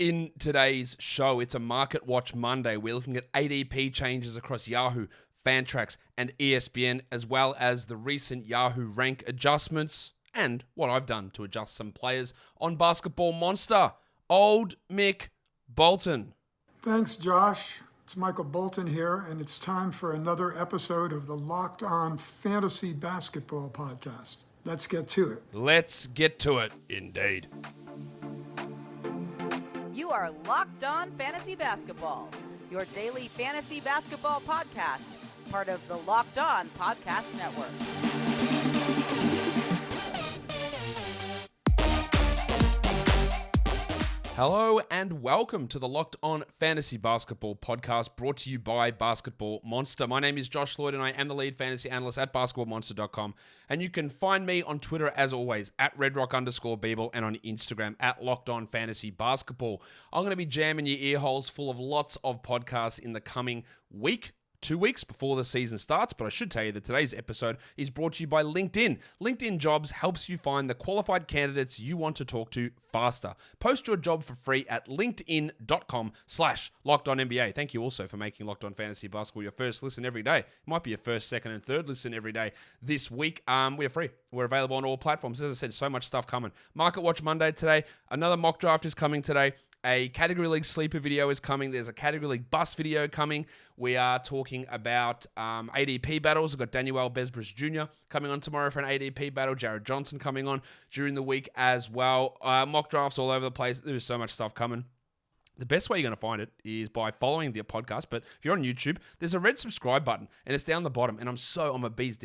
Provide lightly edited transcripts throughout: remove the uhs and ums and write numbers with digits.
In today's show, it's a Market Watch Monday. We're looking at ADP changes across Yahoo, Fantrax, and ESPN, as well as the recent Yahoo rank adjustments and what I've done to adjust some players on Basketball Monster. Old Mick Bolton. Thanks, Josh. It's Michael Bolton here, and it's time for another episode of the Locked On Fantasy Basketball Podcast. Let's get to it. Let's get to it, indeed. You are Locked On Fantasy Basketball, your daily fantasy basketball podcast, part of the Locked On Podcast Network. Hello and welcome to the Locked On Fantasy Basketball Podcast, brought to you by Basketball Monster. My name is Josh Lloyd and I am the lead fantasy analyst at basketballmonster.com. And you can find me on Twitter as always at redrock_Beeble and on Instagram at Locked On Fantasy Basketball. I'm going to be jamming your ear holes full of lots of podcasts in the coming week. 2 weeks before the season starts, but I should tell you that today's episode is brought to you by LinkedIn. LinkedIn Jobs helps you find the qualified candidates you want to talk to faster. Post your job for free at linkedin.com/LockedOnNBA. Thank you also for making Locked On Fantasy Basketball your first listen every day. It might be your first, second, and third listen every day this week. We're free. We're available on all platforms. As I said, so much stuff coming. Market Watch Monday today. Another mock draft is coming today. A Category League Sleeper video is coming. There's a Category League Bust video coming. We are talking about ADP battles. We've got Daniel Besbris Jr. coming on tomorrow for an ADP battle. Jared Johnson coming on during the week as well. Mock drafts all over the place. There's so much stuff coming. The best way you're going to find it is by following the podcast. But if you're on YouTube, there's a red subscribe button and it's down the bottom. And I'm a bee's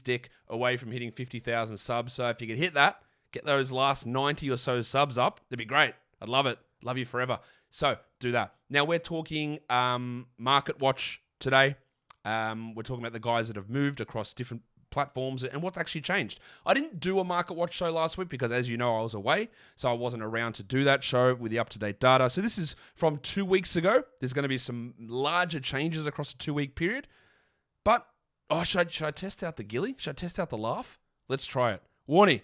dick away from hitting 50,000 subs. So if you could hit that, get those last 90 or so subs up, that'd be great. I'd love it. Love you forever. So do that. Now we're talking Market Watch today. We're talking about the guys that have moved across different platforms and what's actually changed. I didn't do a Market Watch show last week because, as you know, I was away. So I wasn't around to do that show with the up-to-date data. So this is from 2 weeks ago. There's going to be some larger changes across a 2-week period. But, should I test out the Gilly? Should I test out the laugh? Let's try it. Warnie.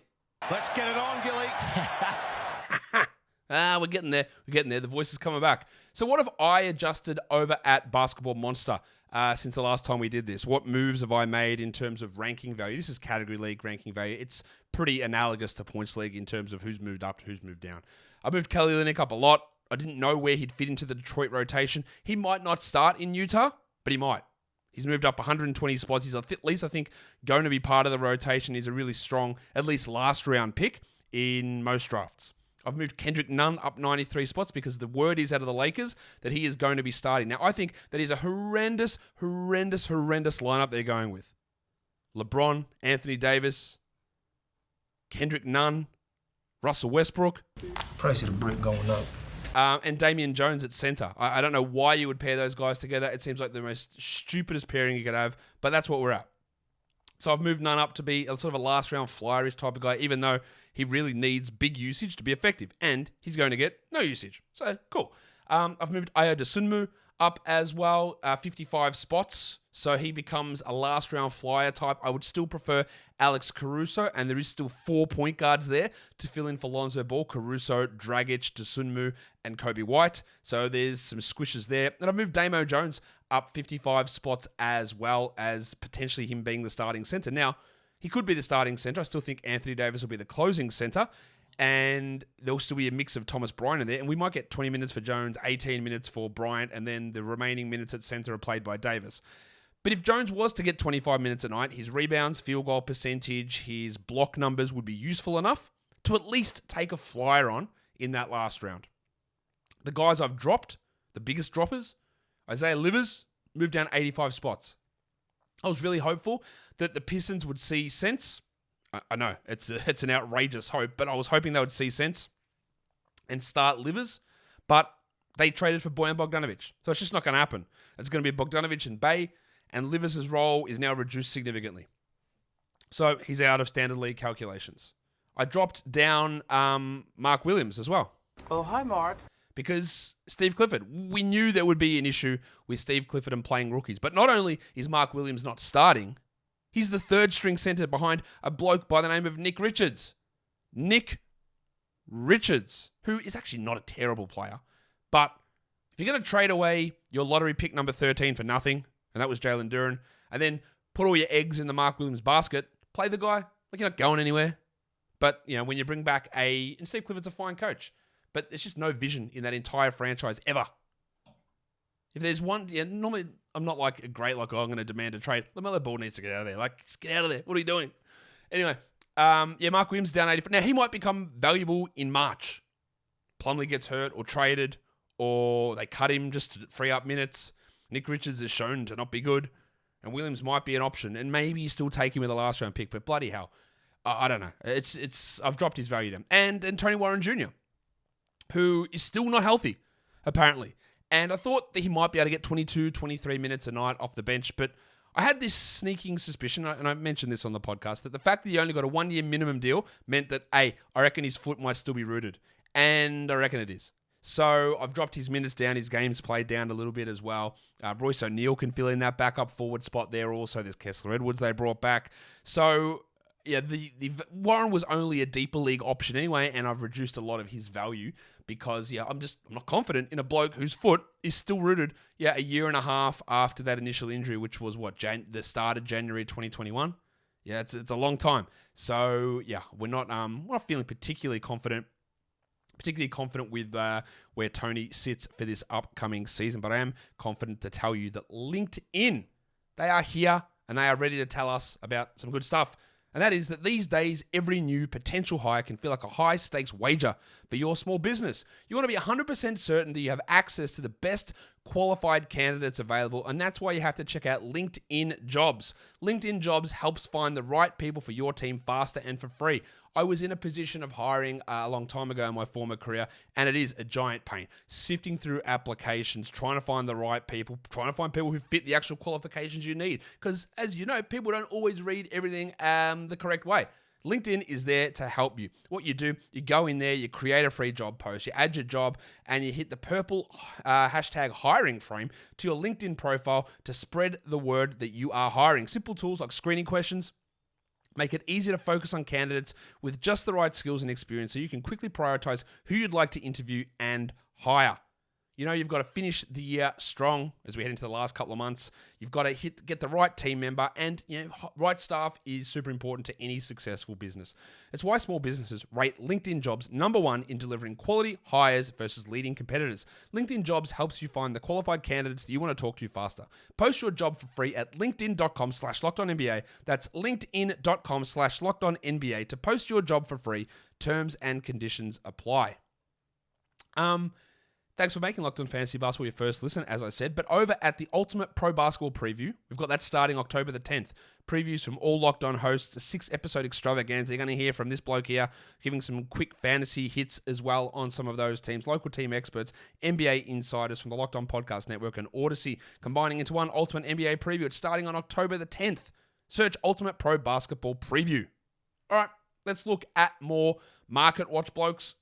Let's get it on, Gilly. We're getting there. The voice is coming back. So what have I adjusted over at Basketball Monster since the last time we did this? What moves have I made in terms of ranking value? This is Category League ranking value. It's pretty analogous to Points League in terms of who's moved up, who's moved down. I moved Kelly Olynyk up a lot. I didn't know where he'd fit into the Detroit rotation. He might not start in Utah, but he might. He's moved up 120 spots. He's at least, I think, going to be part of the rotation. He's a really strong, at least last round pick in most drafts. I've moved Kendrick Nunn up 93 spots because the word is out of the Lakers that he is going to be starting. Now, I think that is a horrendous lineup they're going with. LeBron, Anthony Davis, Kendrick Nunn, Russell Westbrook. Price of the brick going up. And Damian Jones at center. I don't know why you would pair those guys together. It seems like the most stupidest pairing you could have, but that's what we're at. So I've moved Nunn up to be a sort of a last-round flyer-ish type of guy, even though he really needs big usage to be effective, and he's going to get no usage. So, cool. I've moved Ayo Dosunmu up as well, 55 spots, so he becomes a last-round flyer type. I would still prefer Alex Caruso, and there is still 4 point guards there to fill in for Lonzo Ball, Caruso, Dragic, Dosunmu, and Kobe White. So there's some squishes there. And I've moved Damo Jones up 55 spots as well as potentially him being the starting center. Now, he could be the starting center. I still think Anthony Davis will be the closing center. And there'll still be a mix of Thomas Bryant in there. And we might get 20 minutes for Jones, 18 minutes for Bryant, and then the remaining minutes at center are played by Davis. But if Jones was to get 25 minutes a night, his rebounds, field goal percentage, his block numbers would be useful enough to at least take a flyer on in that last round. The guys I've dropped, the biggest droppers, Isaiah Livers, moved down 85 spots. I was really hopeful that the Pistons would see sense. I know, it's an outrageous hope, but I was hoping they would see sense and start Livers, but they traded for Bojan Bogdanovic. So it's just not going to happen. It's going to be Bogdanovic and Bay, and Livers' role is now reduced significantly. So he's out of standard league calculations. I dropped down Mark Williams as well. Oh, hi, Mark. Because Steve Clifford, we knew there would be an issue with Steve Clifford and playing rookies. But not only is Mark Williams not starting, he's the third string center behind a bloke by the name of Nick Richards. Nick Richards, who is actually not a terrible player. But if you're going to trade away your lottery pick number 13 for nothing, and that was Jalen Duren, and then put all your eggs in the Mark Williams basket, play the guy. Like, you're not going anywhere. But, when you bring back and Steve Clifford's a fine coach, but there's just no vision in that entire franchise ever. If there's one, normally I'm not like a great, I'm going to demand a trade. LaMelo Ball needs to get out of there. Like, just get out of there. What are you doing? Anyway, Mark Williams down 80. Now, he might become valuable in March. Plumlee gets hurt or traded, or they cut him just to free up minutes. Nick Richards is shown to not be good, and Williams might be an option, and maybe you still take him with a last round pick, but bloody hell. I don't know. I've dropped his value down. And Tony Warren Jr., who is still not healthy, apparently. And I thought that he might be able to get 22, 23 minutes a night off the bench, but I had this sneaking suspicion, and I mentioned this on the podcast, that the fact that he only got a 1-year minimum deal meant that, I reckon his foot might still be rooted. And I reckon it is. So I've dropped his minutes down, his games played down a little bit as well. Royce O'Neal can fill in that backup forward spot there also. There's Kessler Edwards they brought back. So, the Warren was only a deeper league option anyway, and I've reduced a lot of his value because, I'm not confident in a bloke whose foot is still rooted, a year and a half after that initial injury, which was the start of January 2021. Yeah, it's a long time. So, we're not feeling particularly confident with where Tony sits for this upcoming season. But I am confident to tell you that LinkedIn, they are here and they are ready to tell us about some good stuff. And that is that these days, every new potential hire can feel like a high-stakes wager for your small business. You want to be 100% certain that you have access to the best qualified candidates available, and that's why you have to check out LinkedIn Jobs. LinkedIn Jobs helps find the right people for your team faster and for free. I was in a position of hiring a long time ago in my former career, and it is a giant pain. Sifting through applications, trying to find the right people, trying to find people who fit the actual qualifications you need. Because, as you know, people don't always read everything the correct way. LinkedIn is there to help you. What you do, you go in there, you create a free job post, you add your job, and you hit the purple hashtag hiring frame to your LinkedIn profile to spread the word that you are hiring. Simple tools like screening questions make it easier to focus on candidates with just the right skills and experience so you can quickly prioritize who you'd like to interview and hire. You've got to finish the year strong as we head into the last couple of months. You've got to get the right team member, and right staff is super important to any successful business. It's why small businesses rate LinkedIn Jobs #1 in delivering quality hires versus leading competitors. LinkedIn Jobs helps you find the qualified candidates that you want to talk to faster. Post your job for free at linkedin.com/LockedOnNBA. That's linkedin.com/LockedOnNBA to post your job for free. Terms and conditions apply. Thanks for making Locked On Fantasy Basketball your first listen, as I said. But over at the Ultimate Pro Basketball Preview, we've got that starting October the 10th. Previews from all Locked On hosts, a 6-episode extravaganza. You're going to hear from this bloke here, giving some quick fantasy hits as well on some of those teams. Local team experts, NBA insiders from the Locked On Podcast Network and Odyssey, combining into one Ultimate NBA Preview. It's starting on October the 10th. Search Ultimate Pro Basketball Preview. All right, let's look at more market watch blokes.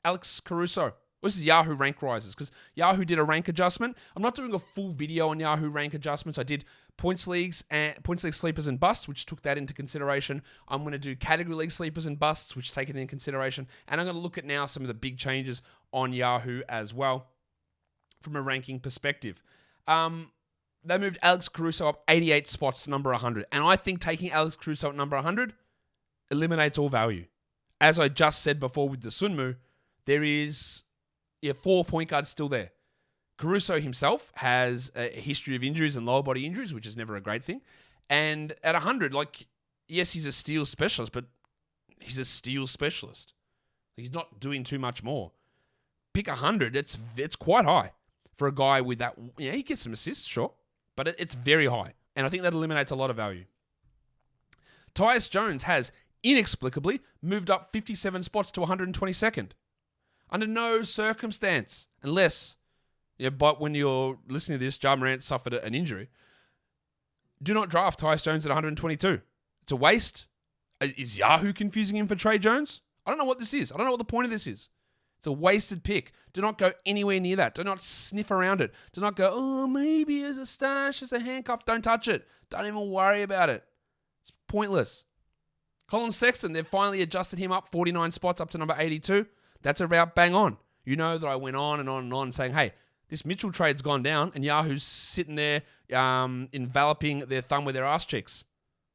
Alex Caruso. This is Yahoo Rank Risers because Yahoo did a rank adjustment. I'm not doing a full video on Yahoo rank adjustments. I did points leagues and points league sleepers and busts, which took that into consideration. I'm going to do category league sleepers and busts, which take it into consideration. And I'm going to look at now some of the big changes on Yahoo as well from a ranking perspective. They moved Alex Caruso up 88 spots to number 100. And I think taking Alex Caruso at number 100 eliminates all value. As I just said before with the Sunmu, there is 4 point guards still there. Caruso himself has a history of injuries and lower body injuries, which is never a great thing. And at 100, yes, he's a steal specialist, but he's a steal specialist. He's not doing too much more. Pick 100, it's quite high for a guy with that. He gets some assists, sure, but it's very high. And I think that eliminates a lot of value. Tyus Jones has inexplicably moved up 57 spots to 122nd. Under no circumstance, unless, but when you're listening to this, Ja Morant suffered an injury, do not draft Tyus Jones at 122. It's a waste. Is Yahoo confusing him for Trey Jones? I don't know what this is. I don't know what the point of this is. It's a wasted pick. Do not go anywhere near that. Do not sniff around it. Do not go, maybe as a stash, as a handcuff. Don't touch it. Don't even worry about it. It's pointless. Colin Sexton, they've finally adjusted him up 49 spots up to number 82. That's about bang on. You know that I went on and on and on saying, hey, this Mitchell trade's gone down and Yahoo's sitting there enveloping their thumb with their ass cheeks.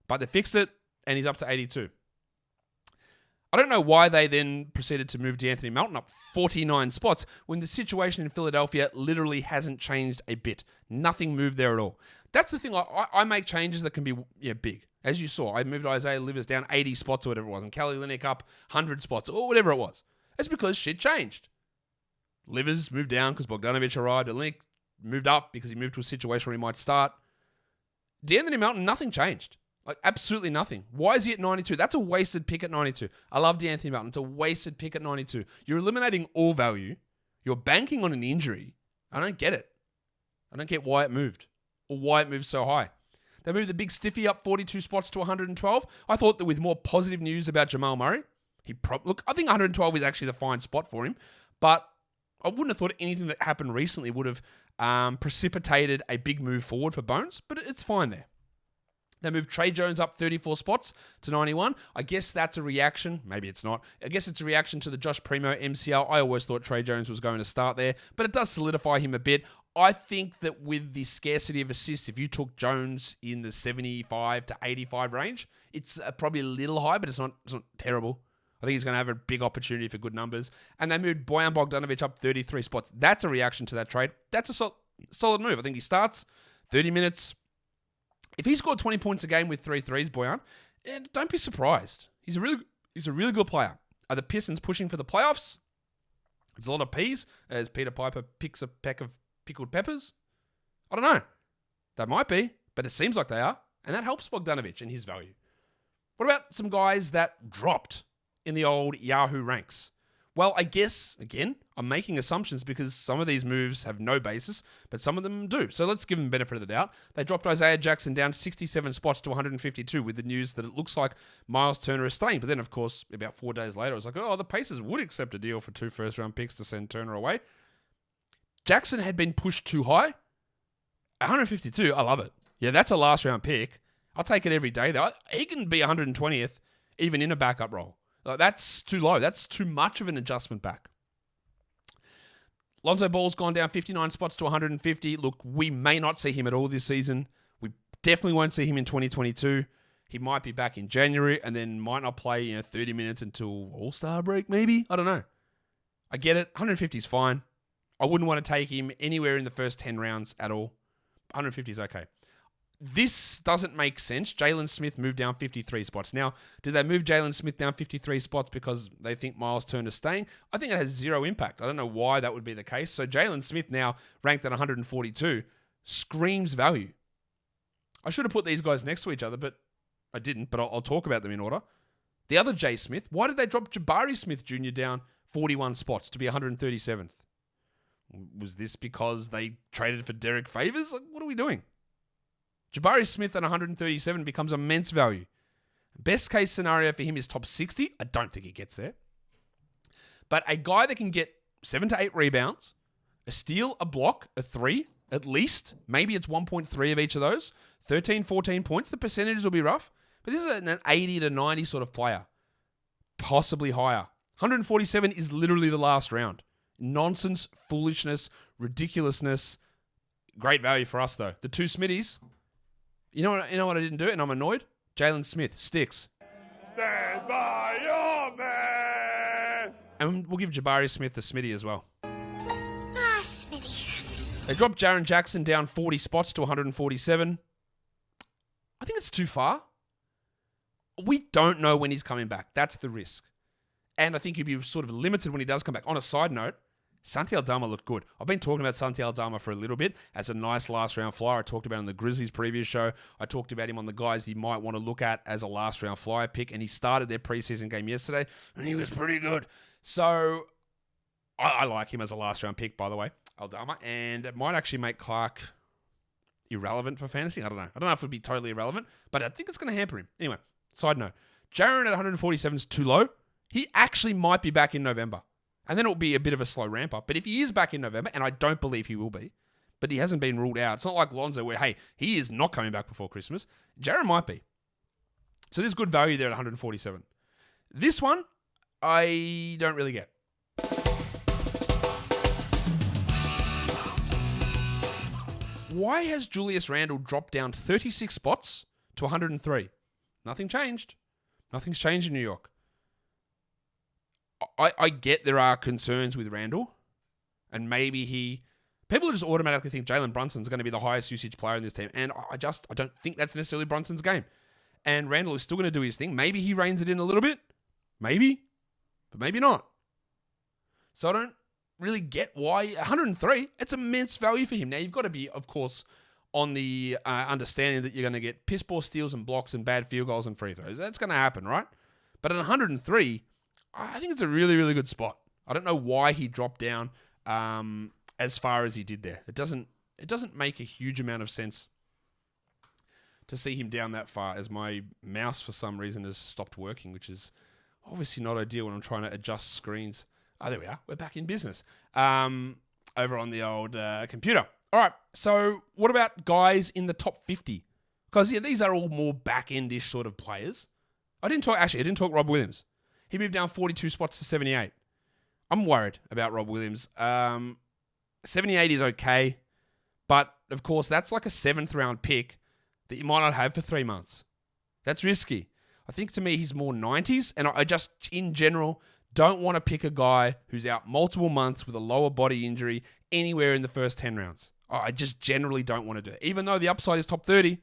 But they fixed it and he's up to 82. I don't know why they then proceeded to move DeAnthony Melton up 49 spots when the situation in Philadelphia literally hasn't changed a bit. Nothing moved there at all. That's the thing. I make changes that can be big. As you saw, I moved Isaiah Livers down 80 spots or whatever it was, and Kelly Olynyk up 100 spots or whatever it was. It's because shit changed. Livers moved down because Bogdanovic arrived. Olynyk moved up because he moved to a situation where he might start. DeAnthony Melton, nothing changed. Like, absolutely nothing. Why is he at 92? That's a wasted pick at 92. I love DeAnthony Melton. It's a wasted pick at 92. You're eliminating all value. You're banking on an injury. I don't get it. I don't get why it moved or why it moved so high. They moved the big stiffy up 42 spots to 112. I thought that with more positive news about Jamal Murray, look, I think 112 is actually the fine spot for him, but I wouldn't have thought anything that happened recently would have precipitated a big move forward for Bones, but it's fine there. They moved Trey Jones up 34 spots to 91. I guess that's a reaction. Maybe it's not. I guess it's a reaction to the Josh Primo MCL. I always thought Trey Jones was going to start there, but it does solidify him a bit. I think that with the scarcity of assists, if you took Jones in the 75 to 85 range, it's probably a little high, but it's not terrible. I think he's going to have a big opportunity for good numbers. And they moved Bojan Bogdanovic up 33 spots. That's a reaction to that trade. That's a solid move. I think he starts 30 minutes. If he scored 20 points a game with 3 threes, Bojan, don't be surprised. He's a really good player. Are the Pistons pushing for the playoffs? There's a lot of P's as Peter Piper picks a peck of pickled peppers. I don't know. They might be, but it seems like they are. And that helps Bogdanovic and his value. What about some guys that dropped in the old Yahoo ranks? Well, I guess, again, I'm making assumptions because some of these moves have no basis, but some of them do. So let's give them the benefit of the doubt. They dropped Isaiah Jackson down 67 spots to 152 with the news that it looks like Miles Turner is staying. But then, of course, about 4 days later, it was like, oh, the Pacers would accept a deal for 2 first-round picks to send Turner away. Jackson had been pushed too high. 152, I love it. Yeah, that's a last-round pick. I'll take it every day, though. He can be 120th, even in a backup role. Like, that's too low. That's too much of an adjustment back. Lonzo Ball's gone down 59 spots to 150. Look, we may not see him at all this season. We definitely won't see him in 2022. He might be back in January and then might not play 30 minutes until All-Star break, maybe. I don't know. I get it. 150 is fine. I wouldn't want to take him anywhere in the first 10 rounds at all. 150 is okay. This doesn't make sense. Jalen Smith moved down 53 spots. Now, did they move Jalen Smith down 53 spots because they think Miles Turner's staying? I think it has zero impact. I don't know why that would be the case. So Jalen Smith now ranked at 142 screams value. I should have put these guys next to each other, but I didn't. But I'll talk about them in order. The other J. Smith, why did they drop Jabari Smith Jr. down 41 spots to be 137th? Was this because they traded for Derek Favors? Like, what are we doing? Jabari Smith at 137 becomes immense value. Best case scenario for him is top 60. I don't think he gets there. But a guy that can get 7 to 8 rebounds, a steal, a block, a 3, at least, maybe it's 1.3 of each of those, 13, 14 points, the percentages will be rough. But this is an 80 to 90 sort of player. Possibly higher. 147 is literally the last round. Nonsense, foolishness, ridiculousness. Great value for us, though. The 2 Smitties. You know what I didn't do, and I'm annoyed? Jalen Smith, sticks. Stand by your man! And we'll give Jabari Smith the Smitty as well. Smitty. They dropped Jaren Jackson down 40 spots to 147. I think it's too far. We don't know when he's coming back. That's the risk. And I think he'll be sort of limited when he does come back. On a side note, Santi Aldama looked good. I've been talking about Santi Aldama for a little bit as a nice last-round flyer. I talked about him on the Grizzlies previous show. I talked about him on the guys you might want to look at as a last-round flyer pick, and he started their preseason game yesterday, and he was pretty good. So I like him as a last-round pick, by the way, Aldama, and it might actually make Clark irrelevant for fantasy. I don't know. I don't know if it would be totally irrelevant, but I think it's going to hamper him. Anyway, side note. Jaren at 147 is too low. He actually might be back in November. And then it will be a bit of a slow ramp up. But if he is back in November, and I don't believe he will be, but he hasn't been ruled out. It's not like Lonzo where, hey, he is not coming back before Christmas. Jaren might be. So there's good value there at 147. This one, I don't really get. Why has Julius Randle dropped down 36 spots to 103? Nothing changed. Nothing's changed in New York. I get there are concerns with Randle, and maybe people just automatically think Jalen Brunson's going to be the highest usage player in this team, and I don't think that's necessarily Brunson's game. And Randle is still going to do his thing. Maybe he reins it in a little bit. Maybe. But maybe not. So I don't really get why 103, it's immense value for him. Now, you've got to be, of course, on the understanding that you're going to get piss poor steals and blocks and bad field goals and free throws. That's going to happen, right? But at 103, I think it's a really, really good spot. I don't know why he dropped down as far as he did there. It doesn't make a huge amount of sense to see him down that far, as my mouse for some reason has stopped working, which is obviously not ideal when I'm trying to adjust screens. Oh, there we are. We're back in business over on the old computer. All right, so what about guys in the top 50? Because, these are all more back-end-ish sort of players. I didn't talk Rob Williams. He moved down 42 spots to 78. I'm worried about Rob Williams. 78 is okay, but, of course, that's like a 7th-round pick that you might not have for 3 months. That's risky. I think to me he's more 90s, and I just, in general, don't want to pick a guy who's out multiple months with a lower body injury anywhere in the first 10 rounds. I just generally don't want to do it. Even though the upside is top 30,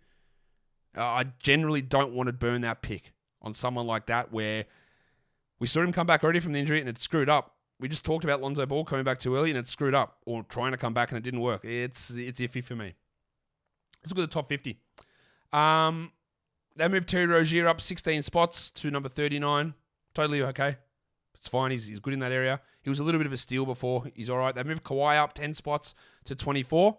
I generally don't want to burn that pick on someone like that where we saw him come back already from the injury and it screwed up. We just talked about Lonzo Ball coming back too early and it screwed up, or trying to come back and it didn't work. It's iffy for me. Let's look at the top 50. They moved Terry Rozier up 16 spots to number 39. Totally okay. It's fine. He's good in that area. He was a little bit of a steal before. He's all right. They moved Kawhi up 10 spots to 24.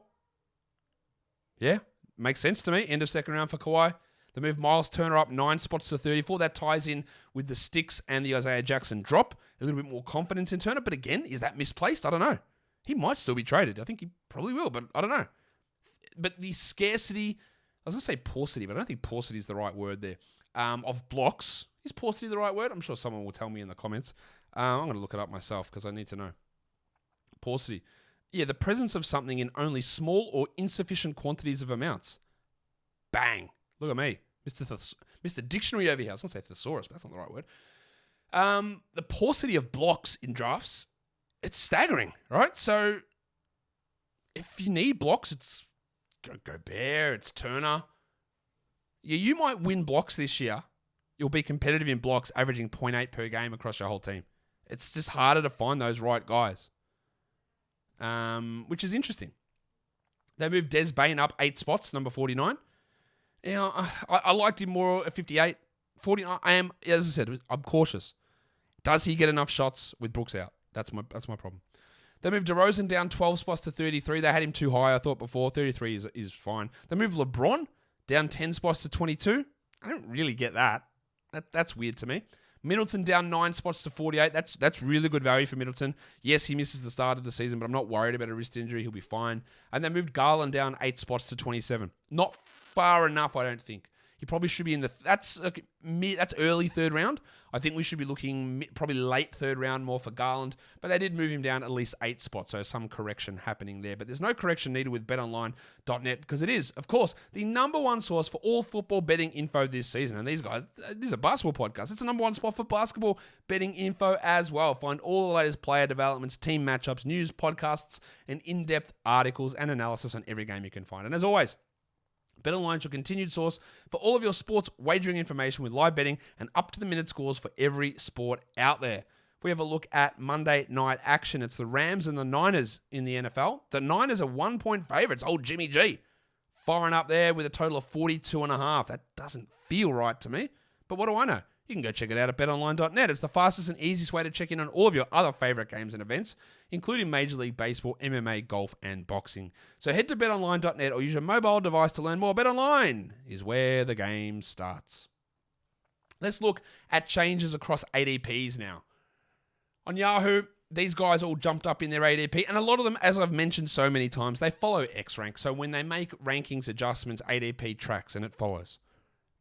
Yeah, makes sense to me. End of second round for Kawhi. They moved Miles Turner up 9 spots to 34. That ties in with the Sticks and the Isaiah Jackson drop. A little bit more confidence in Turner. But again, is that misplaced? I don't know. He might still be traded. I think he probably will, but I don't know. But the scarcity, I was going to say paucity, but I don't think paucity is the right word there, of blocks. Is paucity the right word? I'm sure someone will tell me in the comments. I'm going to look it up myself because I need to know. Paucity. Yeah, the presence of something in only small or insufficient quantities of amounts. Bang. Look at me. Mr. Dictionary over here. I was going to say thesaurus, but that's not the right word. The paucity of blocks in drafts, it's staggering, right? So if you need blocks, it's Gobert, it's Turner. Yeah, you might win blocks this year. You'll be competitive in blocks, averaging 0.8 per game across your whole team. It's just harder to find those right guys, which is interesting. They moved Des Bain up 8 spots, number 49. I liked him more at 58. 49. As I said, I'm cautious. Does he get enough shots with Brooks out? That's my problem. They moved DeRozan down 12 spots to 33. They had him too high, I thought before. 33 is fine. They moved LeBron down 10 spots to 22. I don't really get that. That's weird to me. Middleton down 9 spots to 48. That's really good value for Middleton. Yes, he misses the start of the season, but I'm not worried about a wrist injury. He'll be fine. And they moved Garland down 8 spots to 27. Not far enough, I don't think. He probably should be in the... That's early third round. I think we should be looking probably late third round more for Garland. But they did move him down at least 8 spots, so some correction happening there. But there's no correction needed with BetOnline.net because it is, of course, the number one source for all football betting info this season. And these guys, this is a basketball podcast. It's the number one spot for basketball betting info as well. Find all the latest player developments, team matchups, news, podcasts, and in-depth articles and analysis on every game you can find. And as always, BetOnline is your continued source for all of your sports wagering information with live betting and up-to-the-minute scores for every sport out there. If we have a look at Monday night action, it's the Rams and the Niners in the NFL. The Niners are 1-point favorites. Old Jimmy G firing up there with a total of 42.5. That doesn't feel right to me, but what do I know? You can go check it out at betonline.net. It's the fastest and easiest way to check in on all of your other favorite games and events, including Major League Baseball, MMA, golf, and boxing. So head to betonline.net or use your mobile device to learn more. BetOnline is where the game starts. Let's look at changes across ADPs now. On Yahoo, these guys all jumped up in their ADP, and a lot of them, as I've mentioned so many times, they follow X-Rank. So when they make rankings adjustments, ADP tracks and it follows.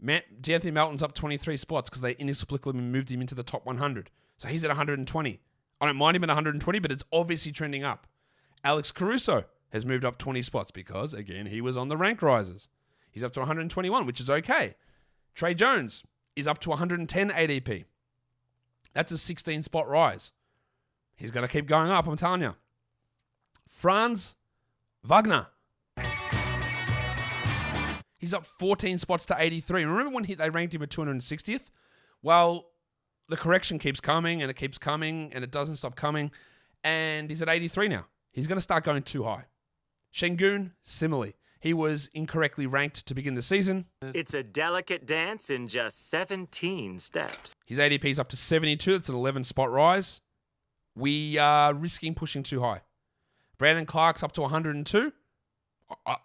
D'Anthony Melton's up 23 spots because they inexplicably moved him into the top 100. So he's at 120. I don't mind him at 120, but it's obviously trending up. Alex Caruso has moved up 20 spots because, again, he was on the rank risers. He's up to 121, which is okay. Trey Jones is up to 110 ADP. That's a 16-spot rise. He's going to keep going up, I'm telling you. Franz Wagner. He's up 14 spots to 83. Remember when they ranked him at 260th? Well, the correction keeps coming, and it doesn't stop coming. And he's at 83 now. He's going to start going too high. Şengün, similarly. He was incorrectly ranked to begin the season. It's a delicate dance in just 17 steps. His ADP is up to 72. That's an 11-spot rise. We are risking pushing too high. Brandon Clark's up to 102.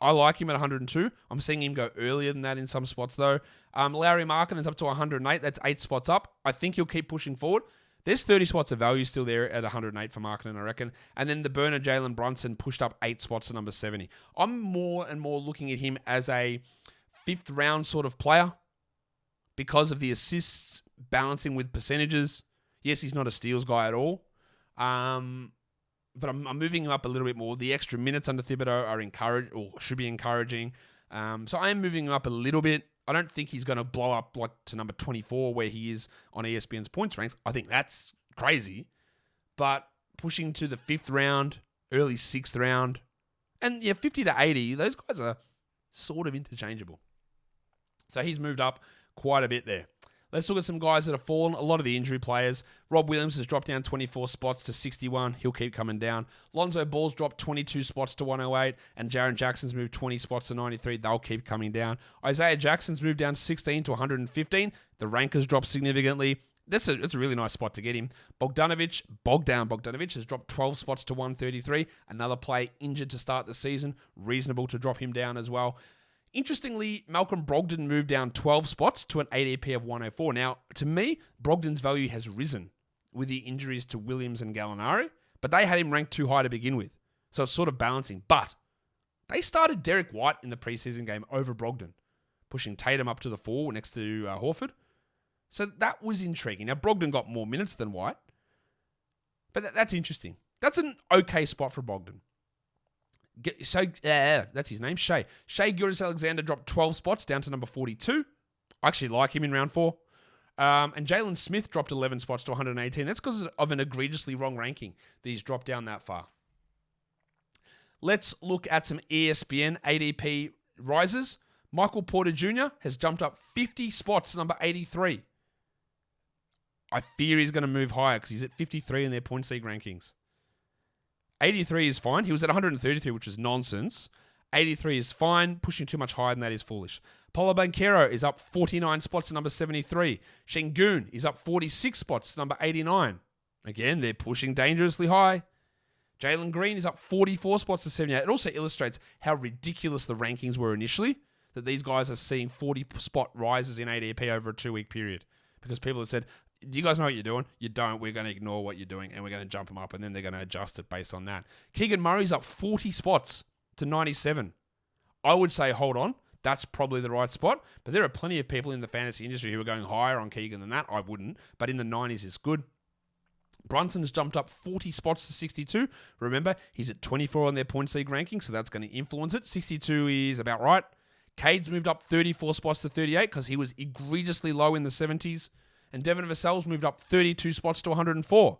I like him at 102. I'm seeing him go earlier than that in some spots, though. Larry Markkinen's up to 108. That's 8 spots up. I think he'll keep pushing forward. There's 30 spots of value still there at 108 for Markkinen, I reckon. And then the burner Jalen Brunson pushed up 8 spots to number 70. I'm more and more looking at him as a 5th round sort of player because of the assists balancing with percentages. Yes, he's not a steals guy at all. But I'm moving him up a little bit more. The extra minutes under Thibodeau are encouraged, or should be encouraging. So I am moving him up a little bit. I don't think he's going to blow up like to number 24 where he is on ESPN's points ranks. I think that's crazy. But pushing to the 5th round, early 6th round, and 50 to 80, those guys are sort of interchangeable. So he's moved up quite a bit there. Let's look at some guys that have fallen. A lot of the injury players. Rob Williams has dropped down 24 spots to 61. He'll keep coming down. Lonzo Ball's dropped 22 spots to 108. And Jaren Jackson's moved 20 spots to 93. They'll keep coming down. Isaiah Jackson's moved down 16 to 115. The rank has dropped significantly. That's a really nice spot to get him. Bogdan Bogdanovic has dropped 12 spots to 133. Another player injured to start the season. Reasonable to drop him down as well. Interestingly, Malcolm Brogdon moved down 12 spots to an ADP of 104. Now, to me, Brogdon's value has risen with the injuries to Williams and Gallinari, but they had him ranked too high to begin with. So it's sort of balancing. But they started Derek White in the preseason game over Brogdon, pushing Tatum up to the 4 next to Horford. So that was intriguing. Now, Brogdon got more minutes than White, but that's interesting. That's an okay spot for Brogdon. That's his name, Shai Gilgeous-Alexander dropped 12 spots down to number 42. I actually like him in round 4. And Jalen Smith dropped 11 spots to 118. That's because of an egregiously wrong ranking that he's dropped down that far. Let's look at some ESPN ADP risers. Michael Porter Jr. has jumped up 50 spots to number 83. I fear he's going to move higher because he's at 53 in their points league rankings. 83 is fine. He was at 133, which is nonsense. 83 is fine. Pushing too much higher than that is foolish. Paulo Banchero is up 49 spots to number 73. Şengün is up 46 spots to number 89. Again, they're pushing dangerously high. Jalen Green is up 44 spots to 78. It also illustrates how ridiculous the rankings were initially, that these guys are seeing 40-spot rises in ADP over a 2-week period. Because people have said, do you guys know what you're doing? You don't. We're going to ignore what you're doing, and we're going to jump them up, and then they're going to adjust it based on that. Keegan Murray's up 40 spots to 97. I would say, hold on. That's probably the right spot, but there are plenty of people in the fantasy industry who are going higher on Keegan than that. I wouldn't, but in the 90s is good. Brunson's jumped up 40 spots to 62. Remember, he's at 24 on their points league ranking, so that's going to influence it. 62 is about right. Cade's moved up 34 spots to 38 because he was egregiously low in the 70s. And Devin Vassell's moved up 32 spots to 104.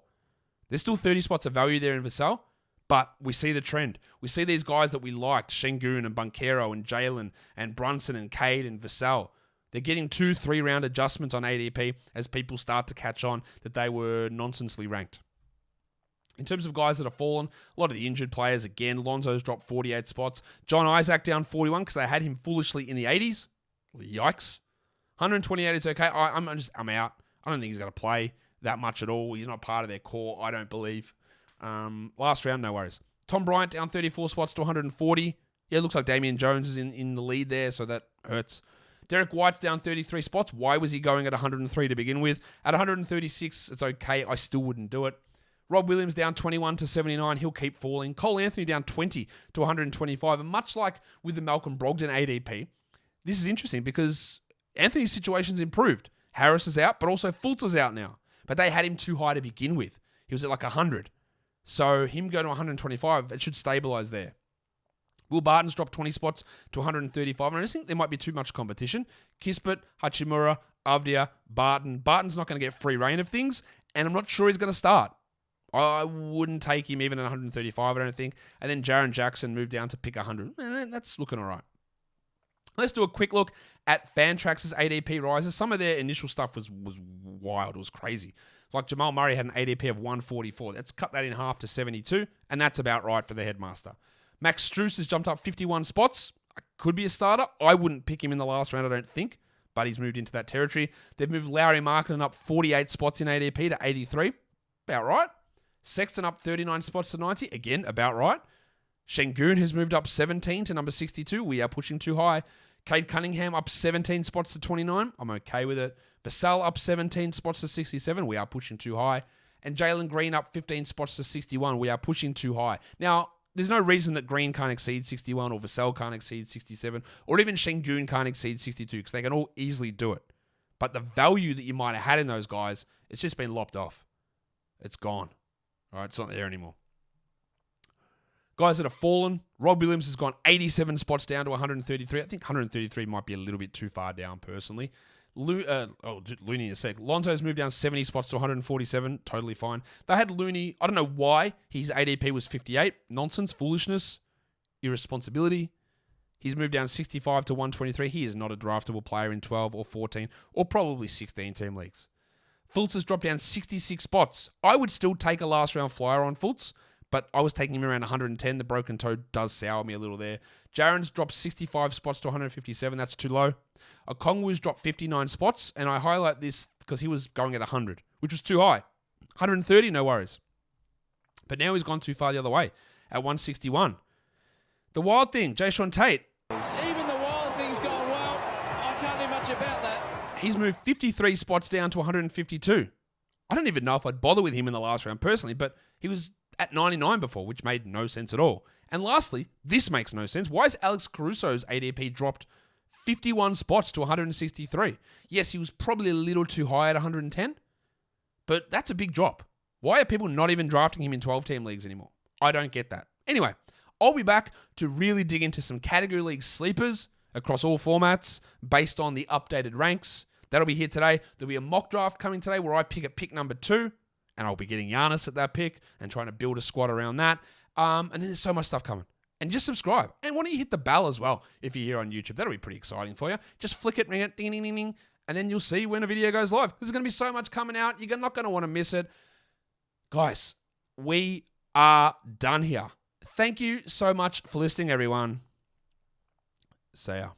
There's still 30 spots of value there in Vassell, but we see the trend. We see these guys that we liked, Şengün and Banchero and Jalen and Brunson and Cade and Vassell. They're getting 2-3 round adjustments on ADP as people start to catch on that they were nonsensely ranked. In terms of guys that have fallen, a lot of the injured players, again, Lonzo's dropped 48 spots. John Isaac down 41 because they had him foolishly in the 80s. Yikes. 128 is okay. I'm out. I don't think he's going to play that much at all. He's not part of their core, I don't believe. Last round, no worries. Tom Bryant down 34 spots to 140. Yeah, it looks like Damian Jones is in the lead there, so that hurts. Derek White's down 33 spots. Why was he going at 103 to begin with? At 136, it's okay. I still wouldn't do it. Rob Williams down 21 to 79. He'll keep falling. Cole Anthony down 20 to 125. And much like with the Malcolm Brogdon ADP, this is interesting because Anthony's situation's improved. Harris is out, but also Fultz is out now. But they had him too high to begin with. He was at like 100. So him going to 125, it should stabilize there. Will Barton's dropped 20 spots to 135. And I just think there might be too much competition. Kispert, Hachimura, Avdia, Barton. Barton's not going to get free reign of things, and I'm not sure he's going to start. I wouldn't take him even at 135, I don't think. And then Jaren Jackson moved down to pick 100. That's looking all right. Let's do a quick look at Fantrax's ADP Risers. Some of their initial stuff was wild. It was crazy. Like Jamal Murray had an ADP of 144. Let's cut that in half to 72, and that's about right for the headmaster. Max Strus has jumped up 51 spots. Could be a starter. I wouldn't pick him in the last round, I don't think, but he's moved into that territory. They've moved Lauri Markkanen up 48 spots in ADP to 83. About right. Sexton up 39 spots to 90. Again, about right. Şengün has moved up 17 to number 62. We are pushing too high. Cade Cunningham up 17 spots to 29. I'm okay with it. Vassell up 17 spots to 67. We are pushing too high. And Jalen Green up 15 spots to 61. We are pushing too high. Now, there's no reason that Green can't exceed 61 or Vassell can't exceed 67 or even Şengün can't exceed 62 because they can all easily do it. But the value that you might have had in those guys, it's just been lopped off. It's gone. All right, it's not there anymore. Guys that have fallen, Rob Williams has gone 87 spots down to 133. I think 133 might be a little bit too far down personally. Looney in a sec. Lonzo's moved down 70 spots to 147. Totally fine. They had Looney. I don't know why his ADP was 58. Nonsense, foolishness, irresponsibility. He's moved down 65 to 123. He is not a draftable player in 12 or 14 or probably 16 team leagues. Fultz has dropped down 66 spots. I would still take a last round flyer on Fultz, but I was taking him around 110. The broken toe does sour me a little there. Jaren's dropped 65 spots to 157. That's too low. Okongwu's dropped 59 spots, and I highlight this because he was going at 100, which was too high. 130, no worries. But now he's gone too far the other way at 161. The wild thing, Jayshawn Tate. Even the wild thing's gone well. I can't do much about that. He's moved 53 spots down to 152. I don't even know if I'd bother with him in the last round personally, but he was at 99 before, which made no sense at all. And lastly, this makes no sense. Why is Alex Caruso's ADP dropped 51 spots to 163? Yes, he was probably a little too high at 110, but that's a big drop. Why are people not even drafting him in 12-team leagues anymore? I don't get that. Anyway, I'll be back to really dig into some category league sleepers across all formats based on the updated ranks. That'll be here today. There'll be a mock draft coming today where I pick at pick number 2, and I'll be getting Giannis at that pick and trying to build a squad around that. And then there's so much stuff coming. And just subscribe. And why don't you hit the bell as well if you're here on YouTube? That'll be pretty exciting for you. Just flick it, ring it, ding, ding, ding, ding, and then you'll see when a video goes live. There's going to be so much coming out. You're not going to want to miss it. Guys, we are done here. Thank you so much for listening, everyone. See ya.